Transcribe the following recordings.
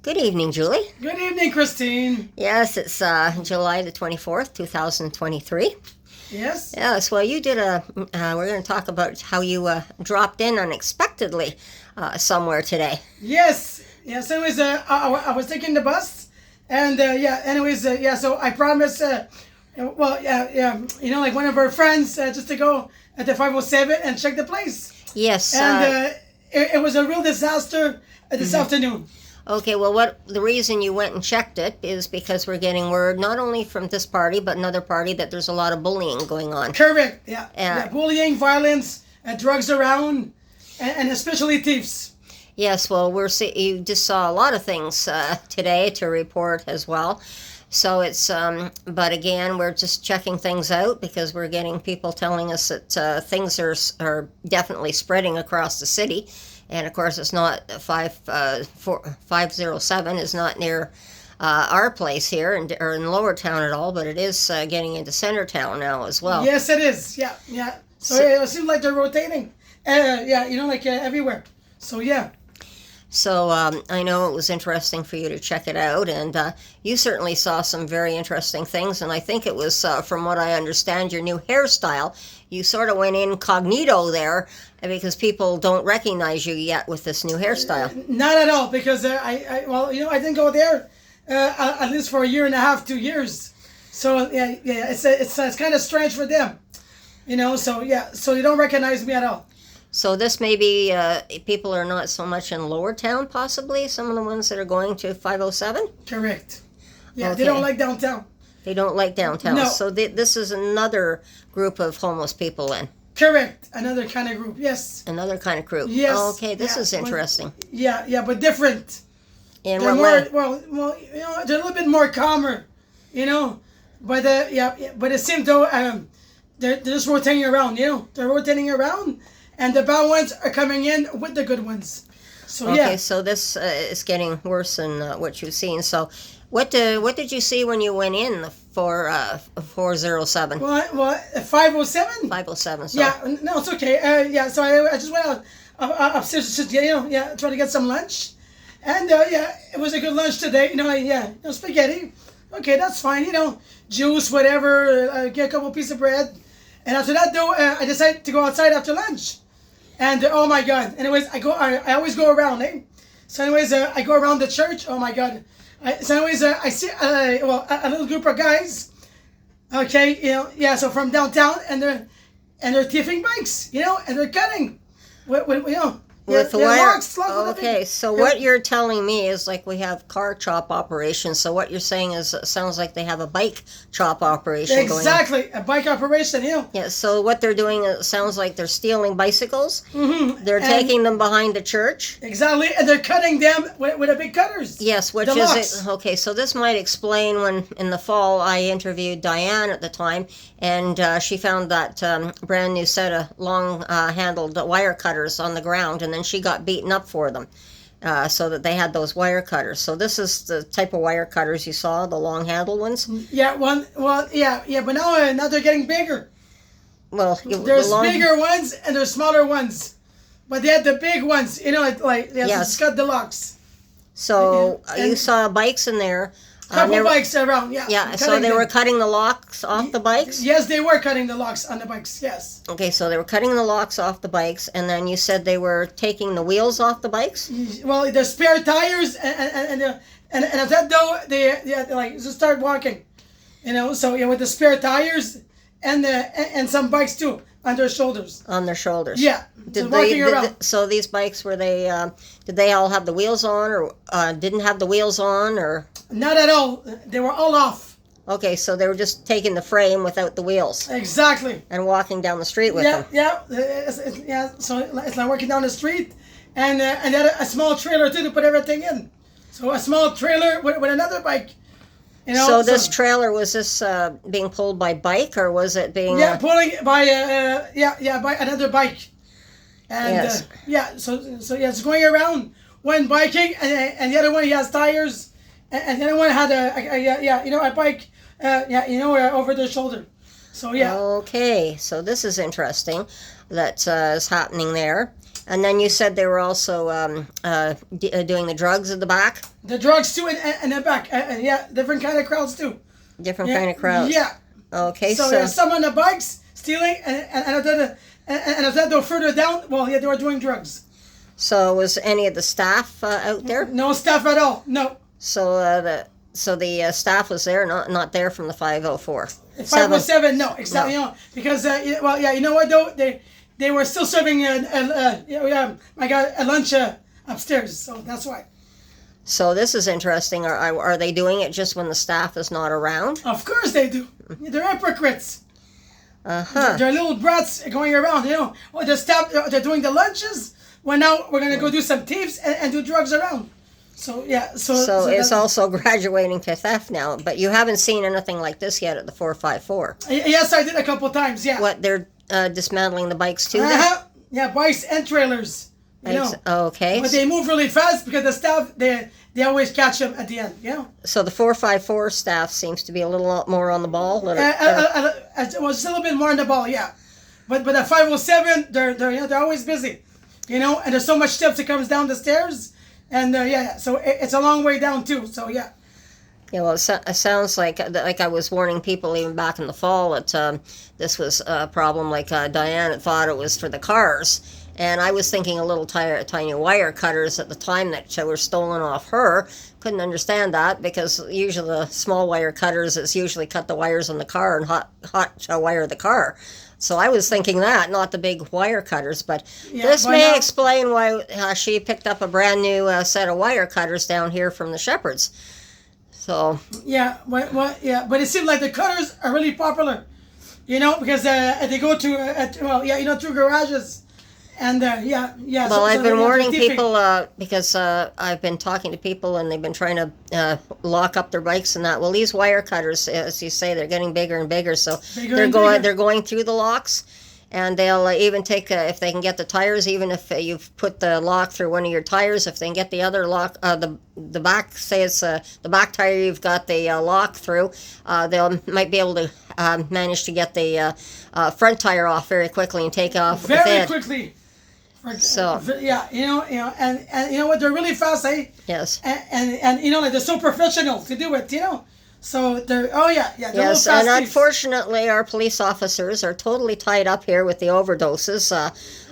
Good evening, Julie. Good evening, Christine. Yes, it's July the 24th, 2023. Yes? Yes, well, you did we're going to talk about how you dropped in unexpectedly somewhere today. Yes. Yes, anyways, I was taking the bus, and so I promised, like one of our friends, just to go at the 507 and check the place. Yes. And it was a real disaster this afternoon. Okay, well, the reason you went and checked it is because we're getting word not only from this party but another party that there's a lot of bullying going on. Correct. Yeah. Bullying, violence, drugs around, and especially thieves. Yes, well, you just saw a lot of things today to report as well. So it's, but again, we're just checking things out because we're getting people telling us that things are definitely spreading across the city. And of course, it's not 507 is not near our place here or in Lower Town at all, but it is getting into Center Town now as well. Yes, it is. Yeah. So it seems like they're rotating. Everywhere. So yeah. So I know it was interesting for you to check it out, and you certainly saw some very interesting things. And I think it was, from what I understand, your new hairstyle. You sort of went incognito there because people don't recognize you yet with this new hairstyle. Not at all, because I didn't go there at least for a year and a half, 2 years. So it's kind of strange for them, So they don't recognize me at all. So this may be people are not so much in Lower Town, possibly some of the ones that are going to 507. Correct. Yeah, okay. They don't like downtown. They don't like downtown. No. So this is another group of homeless people then. Correct. Another kind of group. Yes. Another kind of group. Yes. Okay, this is interesting. But but different. In they're what way? Well, they're a little bit more calmer, But but it seems though they're just rotating around, They're rotating around, and the bad ones are coming in with the good ones. So okay, so this is getting worse than what you've seen. So, what did you see when you went in for 407? What 507? 507. So. Yeah, no, it's okay. So I just went out upstairs to try to get some lunch, and it was a good lunch today. Spaghetti. Okay, that's fine. Juice, whatever. Get a couple pieces of bread, and after that though, I decided to go outside after lunch. And oh my God! Anyways, I always go around, eh? So anyways, I go around the church. Oh my God! I see a little group of guys. Okay, So from downtown, and they're thieving bikes, and they're cutting, with the wire. Okay, so what you're telling me is like we have car chop operations. So what you're saying is it sounds like they have a bike chop operation going on. Exactly, a bike operation, Yeah, so what they're doing, it sounds like they're stealing bicycles. Mm-hmm. They're taking them behind the church. Exactly, and they're cutting them with the big cutters. Yes, which is it. Okay, so this might explain when in the fall I interviewed Diane at the time, and she found that brand new set of long-handled wire cutters on the ground, and then she got beaten up for them, so that they had those wire cutters. So this is the type of wire cutters you saw, the long-handled ones. Yeah, but now they're getting bigger. Well, there's bigger ones and there's smaller ones, but they had the big ones. Yes. Scott Deluxe. So you saw bikes in there. Couple bikes around, yeah. Yeah, so they were cutting the locks off the bikes? Yes, they were cutting the locks on the bikes, yes. Okay, so they were cutting the locks off the bikes, and then you said they were taking the wheels off the bikes? Well, the spare tires, and at that though, they just start walking. So with the spare tires and some bikes too on their shoulders. On their shoulders. Yeah. So these bikes, were they? Did they all have the wheels on, or didn't have the wheels on, or? Not at all. They were all off. Okay, so they were just taking the frame without the wheels. Exactly. And walking down the street with them. Yeah. So it's like walking down the street, and they had a small trailer too to put everything in. So a small trailer with another bike. So this trailer, was this being pulled by bike, or was it being? Yeah, pulling by by another bike. And yes. So it's going around, one biking, and the other one he has tires, and the other one had a bike, over their shoulder. So yeah. Okay, so this is interesting. That is happening there. And then you said they were also doing the drugs at the back. The drugs too, and the back. Yeah, different kind of crowds too. Different Yeah, kind of crowds. Yeah. Okay, So, so some on the bikes stealing, and as that go further down, well, yeah, they were doing drugs. so was any of the staff out there? No staff at all. No. So the staff was there, not there from the 504. 507, no, exactly. No. You know, because well, yeah, you know what though, they were still serving a lunch upstairs, so that's why. So this is interesting. Are they doing it just when the staff is not around? Of course they do. They're hypocrites. Uh-huh. They're little brats going around. You know, well, the staff they're doing the lunches. Well, now we're gonna go do some thieves and do drugs around. So yeah, So so it's that's- also graduating to theft now, but you haven't seen anything like this yet at the 454. Yes, I did a couple times. Yeah. What, they're dismantling the bikes too then? Uh-huh. Yeah, bikes and trailers. You know. Okay. But they move really fast because the staff they always catch them at the end. You know. So the 454 staff seems to be a little more on the ball. Well, just a little bit more on the ball, yeah. But the 507, they're always busy, you know. And there's so much steps that comes down the stairs, and yeah, so it's a long way down too. So yeah. Yeah, well, it sounds like I was warning people even back in the fall that this was a problem. Like Diane thought it was for the cars, and I was thinking a little tiny wire cutters at the time that were stolen off her. Couldn't understand that because usually the small wire cutters is usually cut the wires on the car and hot wire the car. So I was thinking that, not the big wire cutters. But Yeah, this why may not? explain why she picked up a brand new set of wire cutters down here from the Shepherds. So Yeah, but it seems like the cutters are really popular, you know, because they go to through garages, and yeah. Well, I've been they're warning thieving. people because I've been talking to people and they've been trying to lock up their bikes and that. Well, these wire cutters, as you say, they're getting bigger and bigger, so Bigger and bigger. they're going through the locks, and they'll even take if they can get the tires, even if you've put the lock through one of your tires, if they can get the other lock, the back, say it's the back tire you've got the lock through, they'll might be able to manage to get the front tire off very quickly and take off with very it. quickly. So Yeah, and you know what? They're really fast, eh? yes. And you know, like they're so professional to do it, you know. So they're they're Yes, little and fast thieves. unfortunately, our police officers are totally tied up here with the overdoses.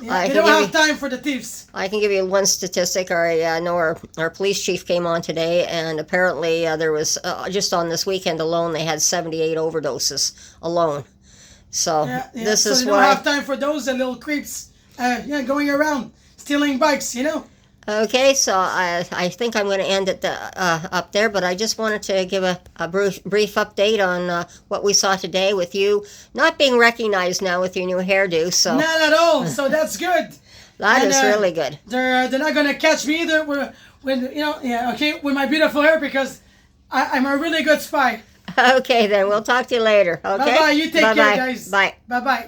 They don't have time for the thieves. I can give you one statistic. I know our police chief came on today, and apparently there was just on this weekend alone they had 78 overdoses alone. So Yeah, this so is they don't why. have time for those little creeps, going around stealing bikes, you know. Okay, so I think I'm going to end it up there, but I just wanted to give a brief update on what we saw today with you not being recognized now with your new hairdo. So Not at all. So that's good. that And, is really good. They're not gonna catch me either. With my beautiful hair because I'm a really good spy. Okay, then we'll talk to you later. Okay. Bye bye. You take Bye-bye. care, guys. Bye. Bye bye.